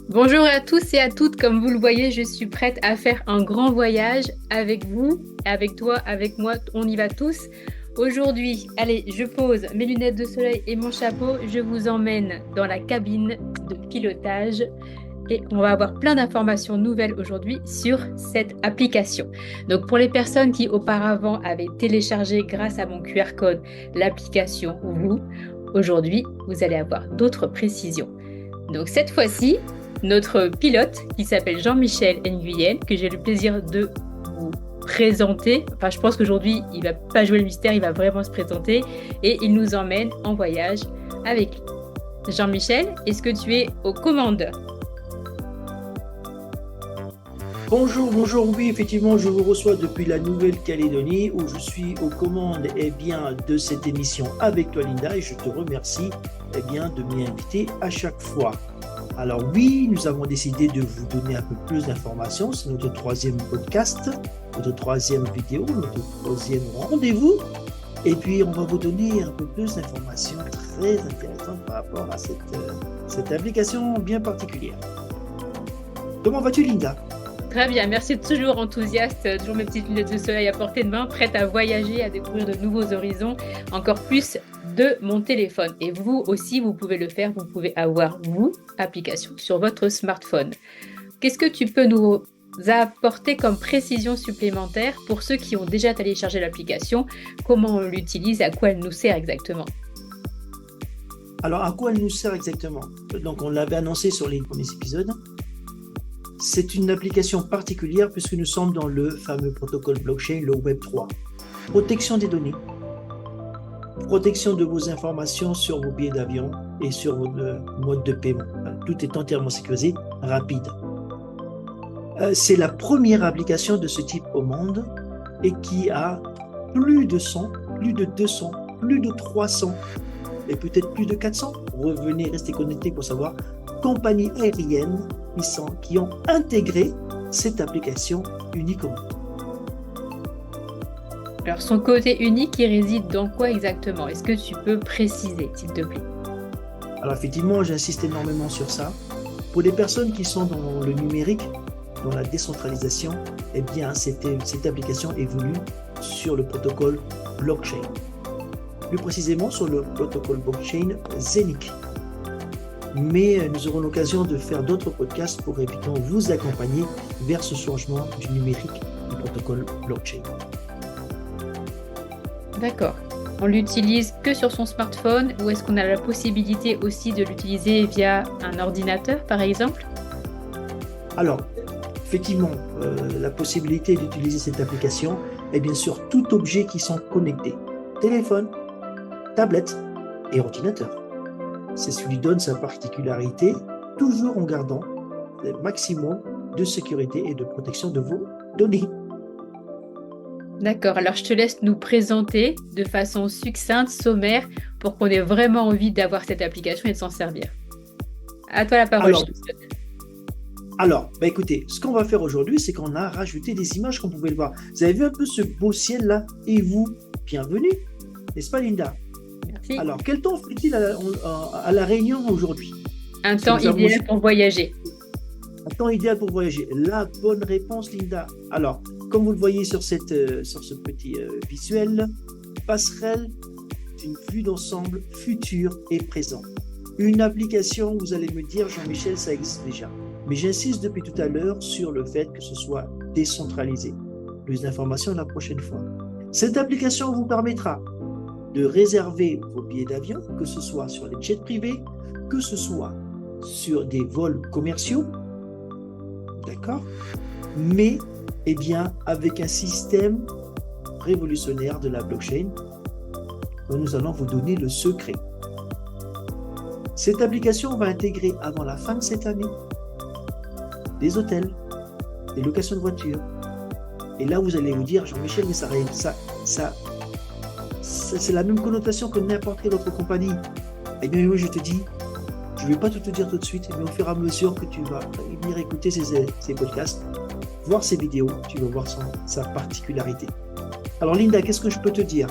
Bonjour à tous et à toutes, comme vous le voyez, je suis prête à faire un grand voyage avec vous, avec toi, avec moi, on y va tous. Aujourd'hui, allez, je pose mes lunettes de soleil et mon chapeau, je vous emmène dans la cabine de pilotage et on va avoir plein d'informations nouvelles aujourd'hui sur cette application. Donc pour les personnes qui auparavant avaient téléchargé grâce à mon QR code l'application Vous, aujourd'hui, vous allez avoir d'autres précisions. Donc cette fois-ci, notre pilote, qui s'appelle Jean-Michel Nguyen, que j'ai le plaisir de vous présenter. Enfin, je pense qu'aujourd'hui, il ne va pas jouer le mystère, il va vraiment se présenter et il nous emmène en voyage avec lui. Jean-Michel, est-ce que tu es aux commandes? Bonjour, oui, effectivement, je vous reçois depuis la Nouvelle-Calédonie où je suis aux commandes de cette émission avec toi, Linda, et je te remercie de m'y inviter à chaque fois. Alors oui, nous avons décidé de vous donner un peu plus d'informations. C'est notre troisième podcast, notre troisième vidéo, notre troisième rendez-vous. Et puis, on va vous donner un peu plus d'informations très intéressantes par rapport à cette application bien particulière. Comment vas-tu, Linda ? Très bien, merci, toujours enthousiaste, toujours mes petites lunettes de soleil à portée de main, prête à voyager, à découvrir de nouveaux horizons, encore plus de mon téléphone. Et vous aussi, vous pouvez le faire, vous pouvez avoir, vous, application sur votre smartphone. Qu'est-ce que tu peux nous apporter comme précision supplémentaire pour ceux qui ont déjà téléchargé l'application? Comment on l'utilise, à quoi elle nous sert exactement? Alors, à quoi elle nous sert exactement? Donc, on l'avait annoncé sur les premiers épisodes. C'est une application particulière puisque nous sommes dans le fameux protocole blockchain, le Web3. Protection des données, protection de vos informations sur vos billets d'avion et sur vos modes de paiement. Tout est entièrement sécurisé, rapide. C'est la première application de ce type au monde et qui a plus de 100, plus de 200, plus de 300 et peut-être plus de 400. Revenez, restez connectés pour savoir. Compagnies aériennes qui ont intégré cette application unique au monde. Alors, son côté unique, il réside dans quoi exactement? Est-ce que tu peux préciser, s'il te plaît? Alors, effectivement, j'insiste énormément sur ça. Pour les personnes qui sont dans le numérique, dans la décentralisation, cette application évolue sur le protocole blockchain. Plus précisément, sur le protocole blockchain Zenic. Mais nous aurons l'occasion de faire d'autres podcasts pour évidemment vous accompagner vers ce changement du numérique du protocole blockchain. D'accord. On l'utilise que sur son smartphone ou est-ce qu'on a la possibilité aussi de l'utiliser via un ordinateur, par exemple? Alors, effectivement, la possibilité d'utiliser cette application est bien sûr tout objet qui sont connectés. Téléphone, tablette et ordinateur. C'est ce qui lui donne sa particularité, toujours en gardant le maximum de sécurité et de protection de vos données. D'accord, alors je te laisse nous présenter de façon succincte, sommaire, pour qu'on ait vraiment envie d'avoir cette application et de s'en servir. À toi la parole. Alors, écoutez, ce qu'on va faire aujourd'hui, c'est qu'on a rajouté des images qu'on pouvait le voir. Vous avez vu un peu ce beau ciel-là? Et vous, bienvenue, n'est-ce pas, Linda? Merci. Alors, quel temps fait-il à La Réunion aujourd'hui? Un temps idéal pour voyager. Un temps idéal pour voyager. La bonne réponse, Linda. Alors, comme vous le voyez sur ce petit visuel, passerelle d'une vue d'ensemble futur et présent. Une application, vous allez me dire, Jean-Michel, ça existe déjà. Mais j'insiste depuis tout à l'heure sur le fait que ce soit décentralisé. Plus d'informations la prochaine fois. Cette application vous permettra de réserver vos billets d'avion, que ce soit sur les jets privés, que ce soit sur des vols commerciaux, d'accord? Mais, avec un système révolutionnaire de la blockchain, dont nous allons vous donner le secret. Cette application va intégrer avant la fin de cette année des hôtels, des locations de voitures. Et là, vous allez vous dire, Jean-Michel, mais c'est la même connotation que n'importe quelle autre compagnie. Eh bien, oui, je te dis, je ne vais pas tout te dire tout de suite, mais au fur et à mesure que tu vas venir écouter ces podcasts, voir ces vidéos, tu vas voir sa particularité. Alors, Linda, qu'est-ce que je peux te dire?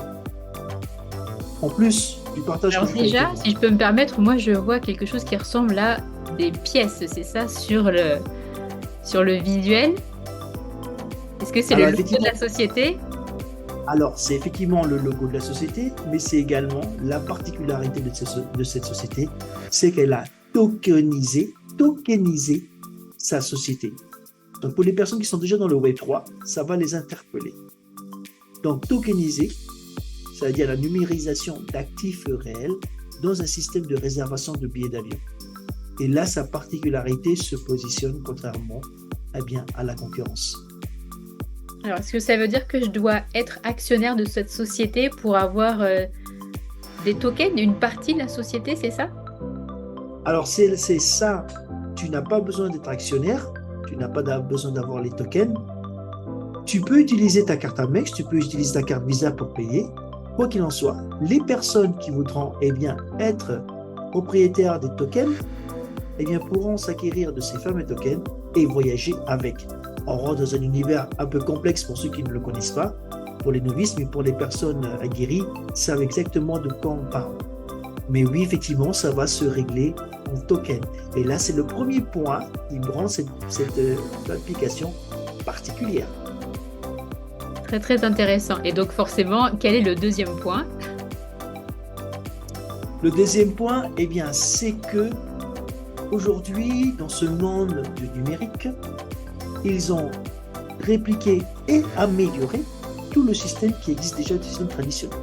En plus du partage. Alors déjà, si je peux me permettre, moi je vois quelque chose qui ressemble à des pièces, c'est ça, sur le visuel. Est-ce que c'est le Alors, logo de effectivement, la société? alors, c'est effectivement le logo de la société, mais c'est également la particularité de cette société, c'est qu'elle a tokenisé sa société. Donc, pour les personnes qui sont déjà dans le Web3, ça va les interpeller. Donc, tokeniser, ça veut dire la numérisation d'actifs réels dans un système de réservation de billets d'avion. Et là, sa particularité se positionne contrairement à la concurrence. Alors, est-ce que ça veut dire que je dois être actionnaire de cette société pour avoir des tokens, une partie de la société, c'est ça? Alors, c'est ça. Tu n'as pas besoin d'être actionnaire, tu n'as pas besoin d'avoir les tokens. Tu peux utiliser ta carte Amex, tu peux utiliser ta carte Visa pour payer. Quoi qu'il en soit, les personnes qui voudront être propriétaires des tokens pourront s'acquérir de ces fameux tokens et voyager avec. On rentre dans un univers un peu complexe pour ceux qui ne le connaissent pas, pour les novices, mais pour les personnes aguerries, savent exactement de quoi on parle. Mais oui, effectivement, ça va se régler en token. Et là, c'est le premier point qui rend cette application particulière. Très, très intéressant. Et donc, forcément, quel est le deuxième point? Le deuxième point, c'est que aujourd'hui, dans ce monde du numérique, ils ont répliqué et amélioré tout le système qui existe déjà, le système traditionnel.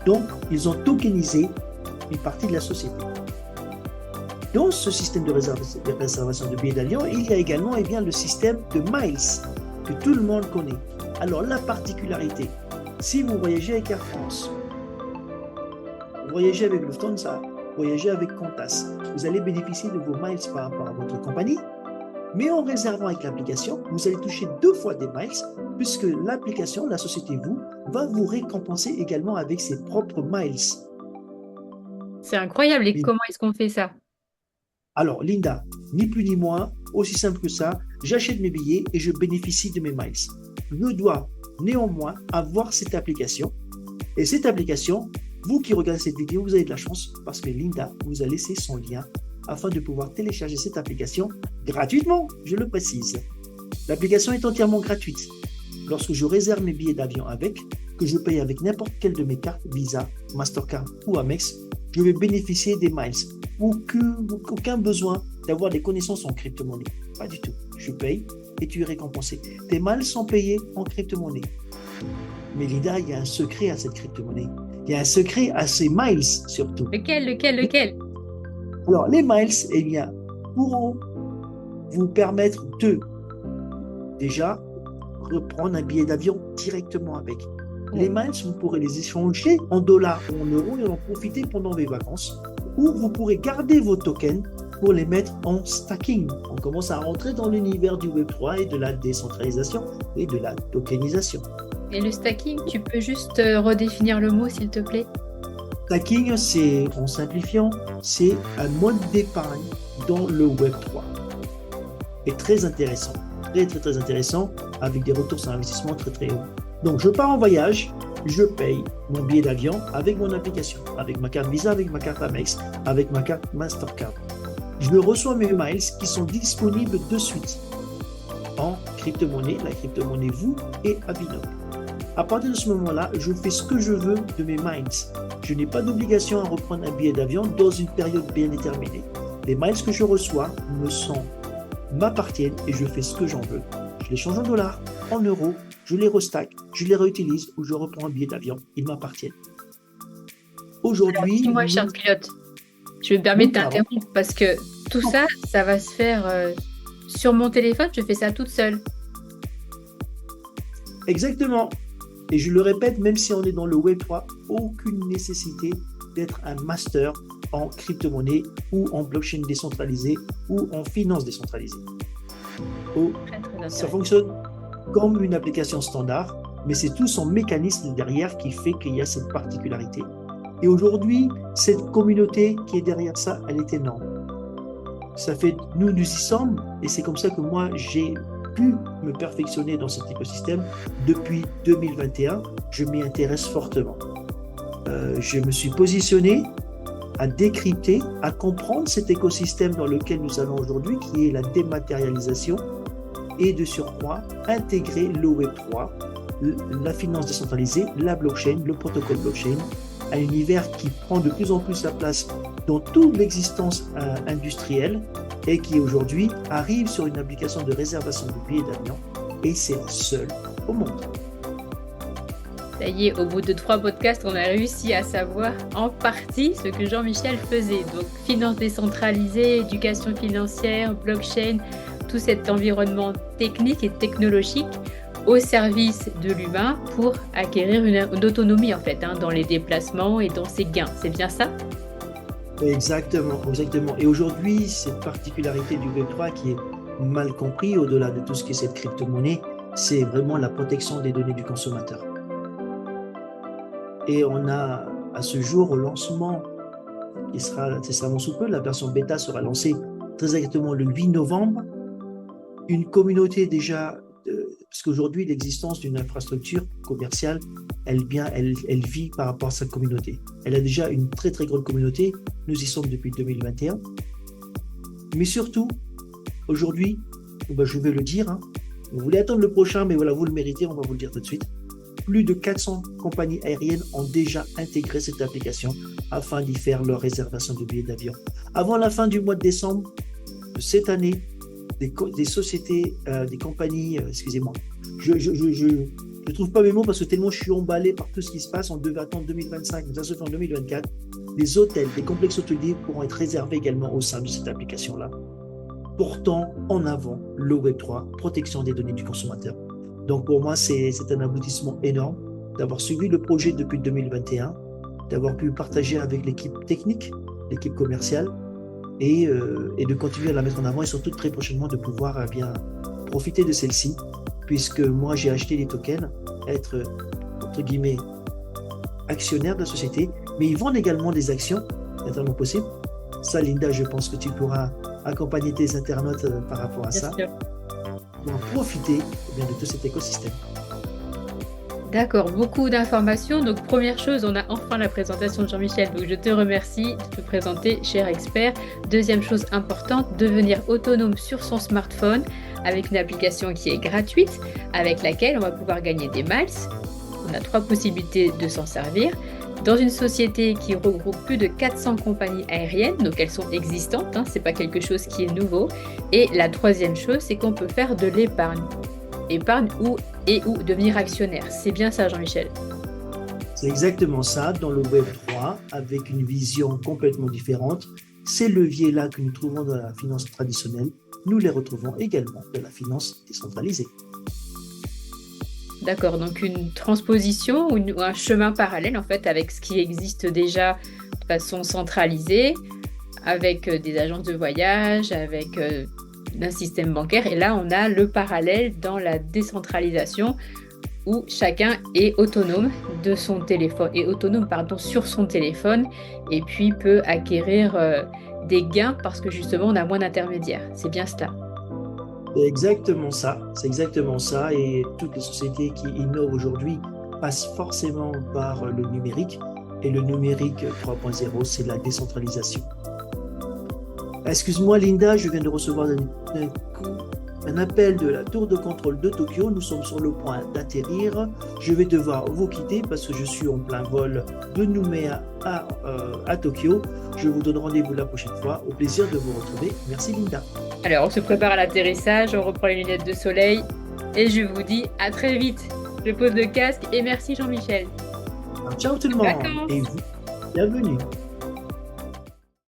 Donc, ils ont tokenisé une partie de la société. Dans ce système de réservation de billets d'avion, il y a également le système de miles que tout le monde connaît. Alors, la particularité, si vous voyagez avec Air France, vous voyagez avec Lufthansa, vous voyagez avec Qantas, vous allez bénéficier de vos miles par rapport à votre compagnie. Mais en réservant avec l'application, vous allez toucher 2 fois des miles, puisque l'application, la société va vous récompenser également avec ses propres miles. C'est incroyable. Et comment est-ce qu'on fait ça? Alors, Linda, ni plus ni moins, aussi simple que ça, j'achète mes billets et je bénéficie de mes miles. Je dois néanmoins avoir cette application. Et cette application, vous qui regardez cette vidéo, vous avez de la chance parce que Linda vous a laissé son lien afin de pouvoir télécharger cette application gratuitement, je le précise. L'application est entièrement gratuite. Lorsque je réserve mes billets d'avion que je paye avec n'importe quelle de mes cartes, Visa, Mastercard ou Amex, je vais bénéficier des miles. Aucun besoin d'avoir des connaissances en crypto-monnaie. Pas du tout. Je paye et tu es récompensé. Tes miles sont payés en crypto-monnaie. Mais Linda, il y a un secret à cette crypto-monnaie. Il y a un secret à ces miles surtout. Lequel? Alors, les miles, pourront vous permettre de, déjà, reprendre un billet d'avion directement avec. Les miles, vous pourrez les échanger en dollars ou en euros et en profiter pendant vos vacances. Ou vous pourrez garder vos tokens pour les mettre en stacking. On commence à rentrer dans l'univers du Web3 et de la décentralisation et de la tokenisation. Et le stacking, tu peux juste redéfinir le mot, s'il te plaît? Stacking, c'est, en simplifiant, c'est un mode d'épargne dans le Web3. Et très intéressant, très intéressant, avec des retours sur investissement très hauts. Donc, je pars en voyage, je paye mon billet d'avion avec mon application, avec ma carte Visa, avec ma carte Amex, avec ma carte Mastercard. Je reçois mes miles qui sont disponibles de suite en crypto-monnaie, la crypto-monnaie vous et Abinoc. À partir de ce moment-là, je fais ce que je veux de mes miles. Je n'ai pas d'obligation à reprendre un billet d'avion dans une période bien déterminée. Les miles que je reçois m'appartiennent et je fais ce que j'en veux. Je les change en dollars, en euros, je les restack, je les réutilise ou je reprends un billet d'avion. Ils m'appartiennent. Aujourd'hui... Dis-moi, cher pilote, je me permets de t'interrompre parce que tout ça, ça va se faire sur mon téléphone. Je fais ça toute seule. Exactement. Et je le répète, même si on est dans le Web3, aucune nécessité d'être un master en crypto-monnaie ou en blockchain décentralisée ou en finance décentralisée. Ça fonctionne comme une application standard, mais c'est tout son mécanisme derrière qui fait qu'il y a cette particularité. Et aujourd'hui, cette communauté qui est derrière ça, elle est énorme. Ça fait, nous y sommes, et c'est comme ça que moi, j'ai pu me perfectionner dans cet écosystème. Depuis 2021, je m'y intéresse fortement. Je me suis positionné à décrypter, à comprendre cet écosystème dans lequel nous allons aujourd'hui, qui est la dématérialisation, et de surcroît, intégrer le Web3, la finance décentralisée, la blockchain, le protocole blockchain, un univers qui prend de plus en plus sa place dans toute l'existence industrielle et qui aujourd'hui arrive sur une application de réservation de billets d'avion, et c'est la seule au monde. Ça y est, au bout de 3 podcasts, on a réussi à savoir en partie ce que Jean-Michel faisait. Donc, finance décentralisée, éducation financière, blockchain, tout cet environnement technique et technologique au service de l'humain pour acquérir une autonomie en fait, dans les déplacements et dans ses gains. C'est bien ça? Exactement, exactement. Et aujourd'hui, cette particularité du Web3 qui est mal compris au-delà de tout ce qui est cette crypto-monnaie, c'est vraiment la protection des données du consommateur. Et on a à ce jour au lancement, qui sera nécessairement sous peu, la version bêta sera lancée très exactement le 8 novembre, une communauté déjà, parce qu'aujourd'hui l'existence d'une infrastructure commerciale, elle vit par rapport à sa communauté. Elle a déjà une très très grande communauté, nous y sommes depuis 2021. Mais surtout, aujourd'hui, je vais le dire, vous voulez attendre le prochain, mais voilà, vous le méritez, on va vous le dire tout de suite. Plus de 400 compagnies aériennes ont déjà intégré cette application afin d'y faire leur réservation de billets d'avion. Avant la fin du mois de décembre de cette année, des sociétés, des compagnies, excusez-moi, je ne trouve pas mes mots parce que tellement je suis emballé par tout ce qui se passe. On devait attendre 2025, mais ça se fait en 2024. Les hôtels, des complexes hôteliers pourront être réservés également au sein de cette application-là, portant en avant le Web3, protection des données du consommateur. Donc pour moi, c'est un aboutissement énorme d'avoir suivi le projet depuis 2021, d'avoir pu partager avec l'équipe technique, l'équipe commerciale, et de continuer à la mettre en avant et surtout très prochainement de pouvoir bien profiter de celle-ci, puisque moi j'ai acheté les tokens, être entre guillemets actionnaire de la société, mais ils vendent également des actions, notamment possible. Ça, Linda, je pense que tu pourras accompagner tes internautes par rapport à ça. Bien sûr. Pour profiter bien, de tout cet écosystème. D'accord, beaucoup d'informations. Donc, première chose, on a enfin la présentation de Jean-Michel. Donc, je te remercie de te présenter, cher expert. Deuxième chose importante, devenir autonome sur son smartphone avec une application qui est gratuite, avec laquelle on va pouvoir gagner des miles. On a 3 possibilités de s'en servir. Dans une société qui regroupe plus de 400 compagnies aériennes, donc elles sont existantes, c'est pas quelque chose qui est nouveau. Et la troisième chose, c'est qu'on peut faire de l'épargne. Épargne ou devenir actionnaire. C'est bien ça, Jean-Michel? C'est exactement ça, dans le Web3, avec une vision complètement différente. Ces leviers-là que nous trouvons dans la finance traditionnelle, nous les retrouvons également dans la finance décentralisée. D'accord, donc une transposition ou un chemin parallèle en fait avec ce qui existe déjà de façon centralisée, avec des agences de voyage, avec un système bancaire. Et là, on a le parallèle dans la décentralisation où chacun est autonome de son téléphone, sur son téléphone et puis peut acquérir des gains parce que justement, on a moins d'intermédiaires. C'est bien cela. C'est exactement ça. Et toutes les sociétés qui innovent aujourd'hui passent forcément par le numérique. Et le numérique 3.0, c'est la décentralisation. Excuse-moi, Linda, je viens de recevoir un appel de la tour de contrôle de Tokyo. Nous sommes sur le point d'atterrir. Je vais devoir vous quitter parce que je suis en plein vol de Nouméa à Tokyo. Je vous donne rendez-vous la prochaine fois. Au plaisir de vous retrouver. Merci, Linda. Alors, on se prépare à l'atterrissage, on reprend les lunettes de soleil et je vous dis à très vite. Je pose le casque et merci Jean-Michel. Ciao tout le monde et vous, bienvenue.